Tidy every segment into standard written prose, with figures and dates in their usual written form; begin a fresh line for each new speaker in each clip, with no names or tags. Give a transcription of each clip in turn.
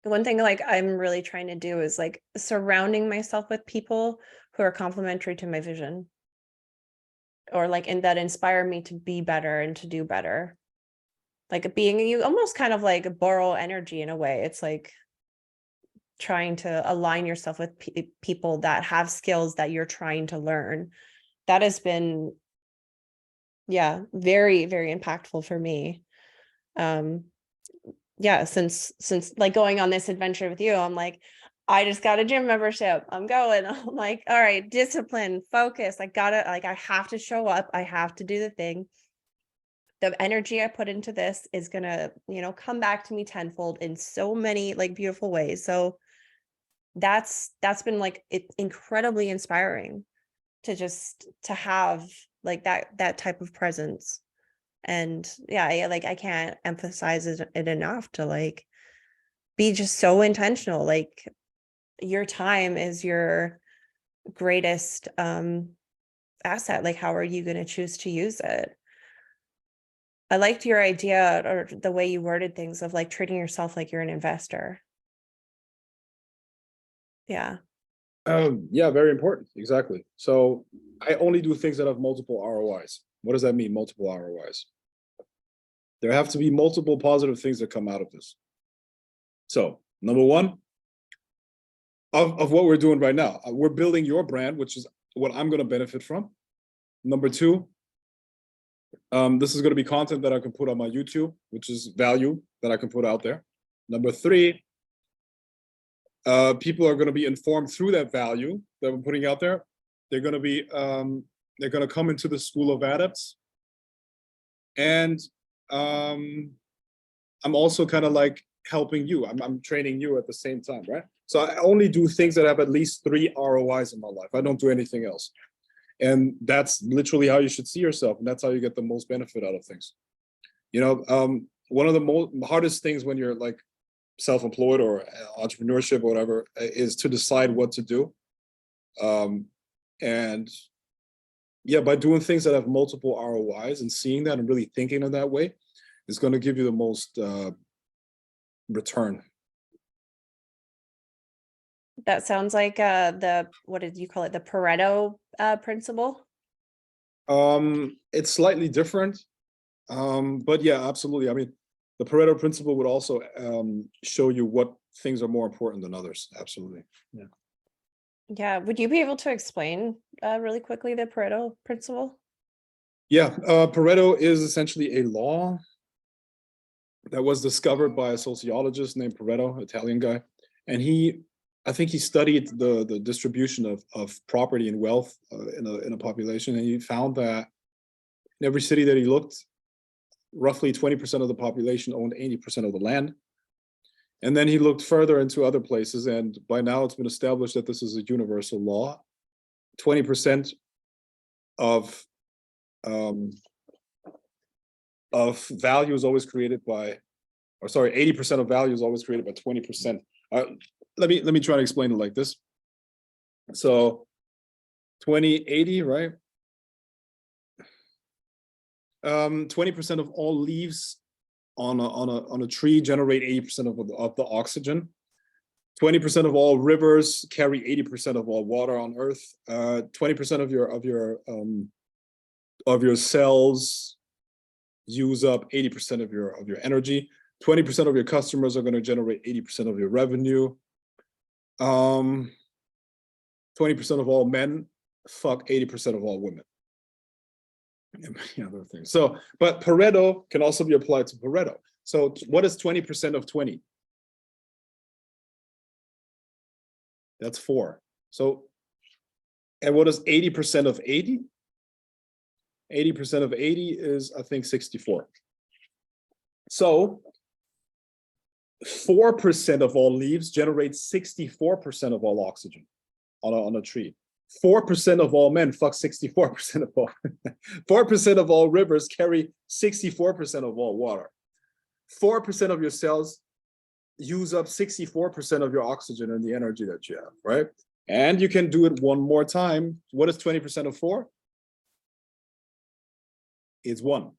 one thing like I'm really trying to do is like surrounding myself with people who are complementary to my vision, or like and that inspire me to be better and to do better. Like being, you almost kind of like borrow energy in a way. It's like trying to align yourself with people that have skills that you're trying to learn. That has been, yeah, very, very impactful for me. Um, yeah, since like going on this adventure with you, I'm like, I just got a gym membership. I'm going. I'm like, all right, discipline, focus. I gotta, like, I have to show up. I have to do the thing. The energy I put into this is gonna, come back to me tenfold in so many like beautiful ways. So that's been like incredibly inspiring to just to have like that type of presence. And yeah, I can't emphasize it enough to like be just so intentional. Like your time is your greatest asset. Like how are you going to choose to use it? I liked your idea or the way you worded things of like treating yourself like you're an investor. Yeah.
Yeah, very important. Exactly. So I only do things that have multiple ROIs. What does that mean, multiple ROIs? There have to be multiple positive things that come out of this. So number one, of what we're doing right now, we're building your brand, which is what I'm going to benefit from. Number two, this is going to be content that I can put on my YouTube, which is value that I can put out there. Number three, people are going to be informed through that value that we're putting out there. They're going to come into the school of adepts, and I'm also kind of like helping you. I'm training you at the same time, right? So I only do things that have at least 3 ROIs in my life. I don't do anything else, and that's literally how you should see yourself, and that's how you get the most benefit out of things. One of the hardest things when you're like self-employed or entrepreneurship or whatever is to decide what to do. And yeah, by doing things that have multiple ROIs and seeing that and really thinking in that way is going to give you the most return.
That sounds like what did you call it? The Pareto principle.
It's slightly different, but yeah, absolutely. I mean, the Pareto principle would also show you what things are more important than others. Absolutely. Yeah.
Yeah. Would you be able to explain really quickly the Pareto principle?
Yeah. Pareto is essentially a law that was discovered by a sociologist named Pareto, Italian guy. And I think he studied the distribution of property and wealth in a population. And he found that in every city that he looked, roughly 20% of the population owned 80% of the land. And then he looked further into other places, and by now it's been established that this is a universal law. 20% of value is always created by, or sorry, 80% of value is always created by 20%. Let me try to explain it like this. So 2080, right? 20% of all leaves on a tree generate 80% of the oxygen. 20% of all rivers carry 80% of all water on Earth. 20% of your cells use up 80% of your energy. 20% of your customers are going to generate 80% of your revenue. 20% of all men fuck 80% of all women. And other things. So, but Pareto can also be applied to Pareto. So what is 20% of 20? That's 4. So, and what is 80% of 80? 80% of 80 is, I think, 64. So 4% of all leaves generate 64% of all oxygen on a tree. 4% of all men fuck 64% of all. 4% of all rivers carry 64% of all water. 4% of your cells use up 64% of your oxygen and the energy that you have, right? And you can do it one more time. What is 20% of 4? It's 1.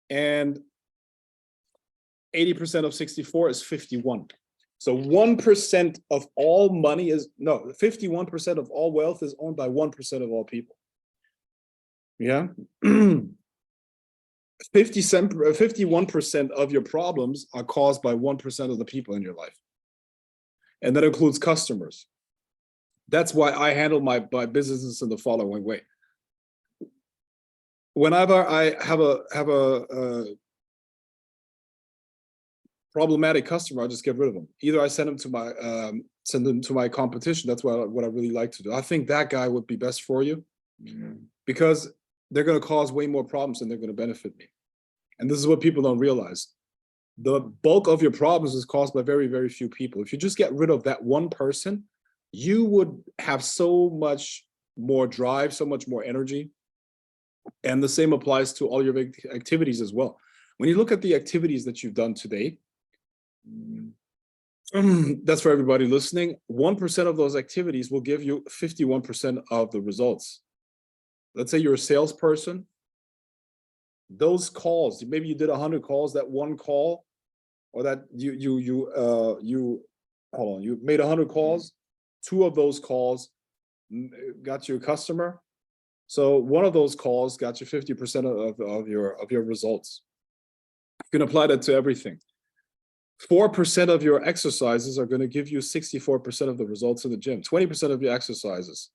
And 80% of 64 is 51. So 1% of all money is, no, 51% of all wealth is owned by 1% of all people. Yeah. 51% of your problems are caused by 1% of the people in your life. And that includes customers. That's why I handle my businesses in the following way. Whenever I have a problematic customer, I just get rid of them. Either I send them to my competition. That's what I really like to do. I think that guy would be best for you, because they're going to cause way more problems than they're going to benefit me. And this is what people don't realize. The bulk of your problems is caused by very, very few people. If you just get rid of that one person, you would have so much more drive, so much more energy. And the same applies to all your activities as well. When you look at the activities that you've done today, that's for everybody listening, 1% of those activities will give you 51% of the results. Let's say you're a salesperson. Those calls, maybe you did 100 calls, that one call, or that you made 100 calls, 2 of those calls got you a customer. So one of those calls got you 50% of your results. You can apply that to everything. 4% of your exercises are going to give you 64% of the results in the gym. 20% of your exercises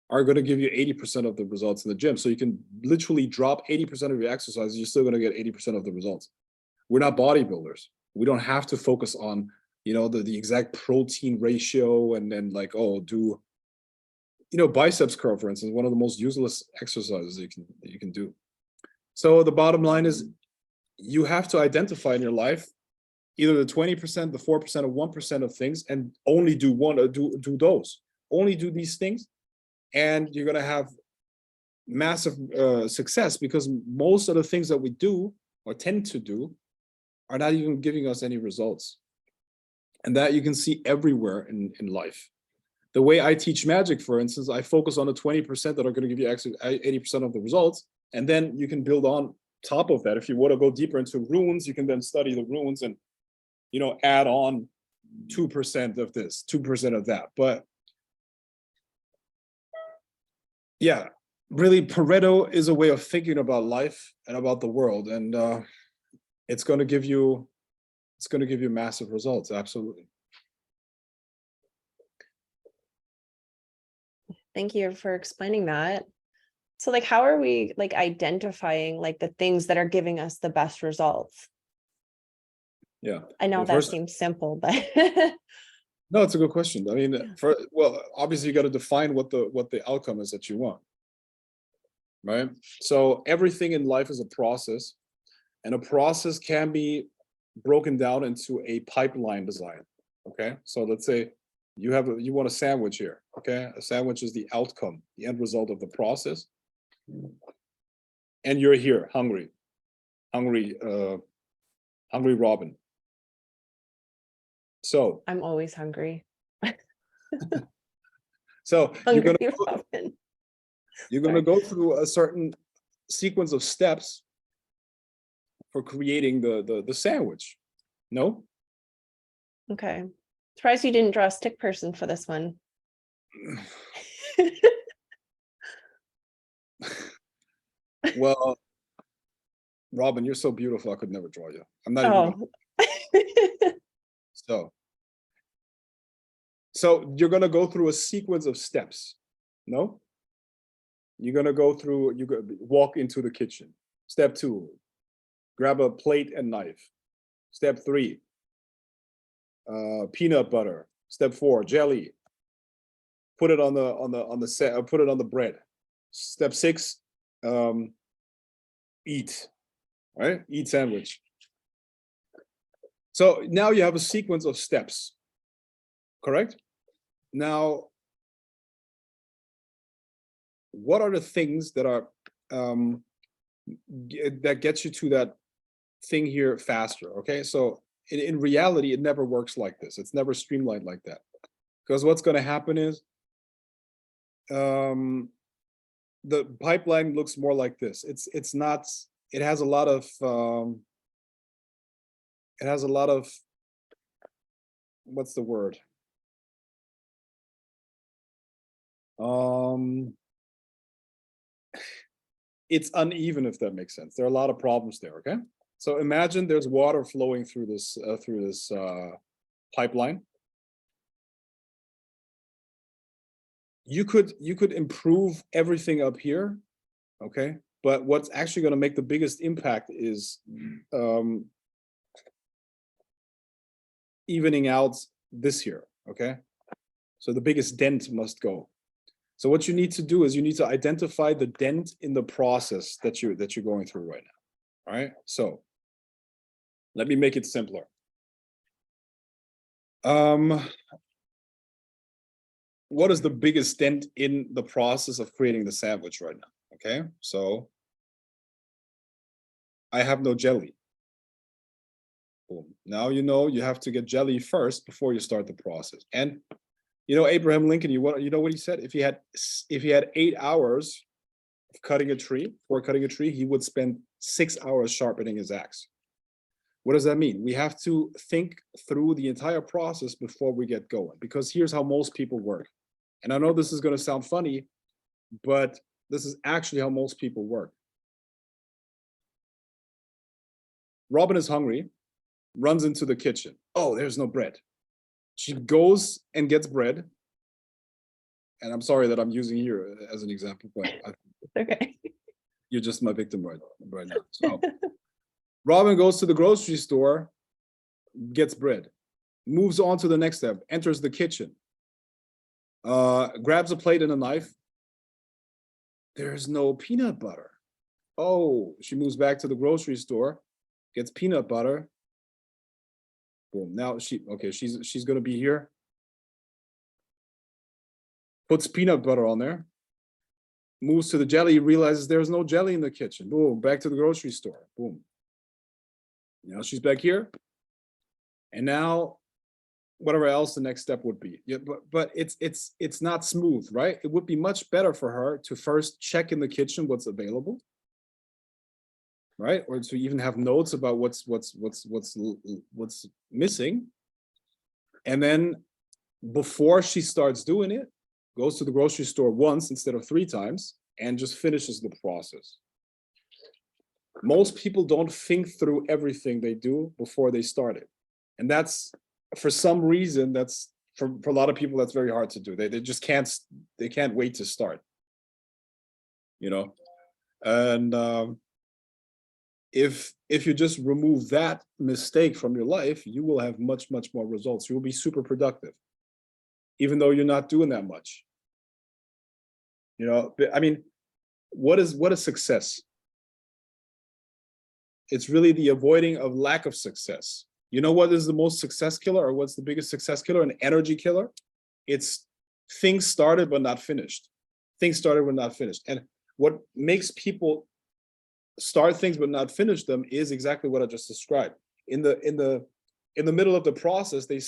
are going to give you 80% of the results in the gym. So you can literally drop 80% of your exercises, you're still going to get 80% of the results. We're not bodybuilders. We don't have to focus on, the exact protein ratio and then like, do, biceps curl, for instance, one of the most useless exercises you can do. So the bottom line is you have to identify in your life either the 20%, the 4%, or 1% of things, and only do one or do those. Only do these things, and you're going to have massive success, because most of the things that we do or tend to do are not even giving us any results. And that you can see everywhere in life. The way I teach magic, for instance, I focus on the 20% that are going to give you 80% of the results. And then you can build on top of that. If you want to go deeper into runes, you can then study the runes and, add on 2% of this, 2% of that. But yeah, really, Pareto is a way of thinking about life and about the world. And it's going to give you massive results. Absolutely.
Thank you for explaining that. So like, how are we like identifying like the things that are giving us the best results?
Yeah.
I know
Well,
that
first,
seems simple, but
no, it's a good question. I mean, obviously you got to define what the outcome is that you want. Right? So everything in life is a process, and a process can be broken down into a pipeline design. Okay? So let's say you want a sandwich here. Okay? A sandwich is the outcome, the end result of the process. And you're here, hungry Robin. So
I'm always hungry.
So
Hungry
you're gonna go through a certain sequence of steps for creating the sandwich. No?
Okay. Surprised you didn't draw a stick person for this one.
Well, Robin, you're so beautiful, I could never draw you. I'm not even So you're gonna go through a sequence of steps. No? You're gonna walk into the kitchen. Step 2, grab a plate and knife. Step 3, peanut butter. Step 4, jelly. Put it on the bread. Step 6, eat. Right? Eat sandwich. So now you have a sequence of steps. Correct? Now, what are the things that are that gets you to that thing here faster? Okay, so in reality, it never works like this. It's never streamlined like that, because what's going to happen is the pipeline looks more like this. It's not it has a lot of what's the word? It's uneven, if that makes sense. There are a lot of problems there. Okay, so imagine there's water flowing through this pipeline. You could improve everything up here, okay, but what's actually going to make the biggest impact is evening out this here. Okay, so the biggest dent must go. So what you need to do is you need to identify the dent in the process that you're going through right now. All right, so let me make it simpler. What is the biggest dent in the process of creating the sandwich right now? Okay, so I have no jelly. Boom. Now you know you have to get jelly first before you start the process. And you know, Abraham Lincoln, you know what he said? If he had 8 hours of cutting a tree, he would spend 6 hours sharpening his axe. What does that mean? We have to think through the entire process before we get going, because here's how most people work. And I know this is going to sound funny, but this is actually how most people work. Robin is hungry, runs into the kitchen. Oh, there's no bread. She goes and gets bread. And I'm sorry that I'm using here as an example, but
Okay.
You're just my victim right now. So Robin goes to the grocery store, gets bread, moves on to the next step, enters the kitchen, grabs a plate and a knife. There's no peanut butter. Oh, she moves back to the grocery store, gets peanut butter. Boom. Now she's gonna be here. Puts peanut butter on there. Moves to the jelly, realizes there's no jelly in the kitchen. Boom, back to the grocery store. Boom. Now she's back here. And now whatever else the next step would be. Yeah, but it's not smooth, right? It would be much better for her to first check in the kitchen what's available, right? Or to even have notes about what's missing. And then before she starts doing it, goes to the grocery store once instead of 3 times and just finishes the process. Most people don't think through everything they do before they start it. And that's, for some reason, that's for a lot of people, that's very hard to do. They just can't wait to start, you know? And if you just remove that mistake from your life, you will have much more results. You will be super productive, even though you're not doing that much. You know, I mean, what is success? It's really the avoiding of lack of success. You know what is the most success killer, or what's the biggest success killer? An energy killer. It's things started but not finished. Things started but not finished. And what makes people start things but not finish them is exactly what I just described. In the middle of the process, they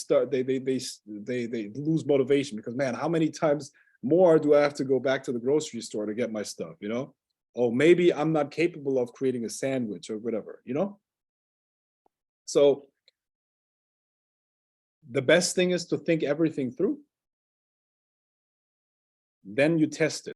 lose motivation, because, man, how many times more do I have to go back to the grocery store to get my stuff, you know? Oh, maybe I'm not capable of creating a sandwich or whatever, you know? So the best thing is to think everything through. Then you test it.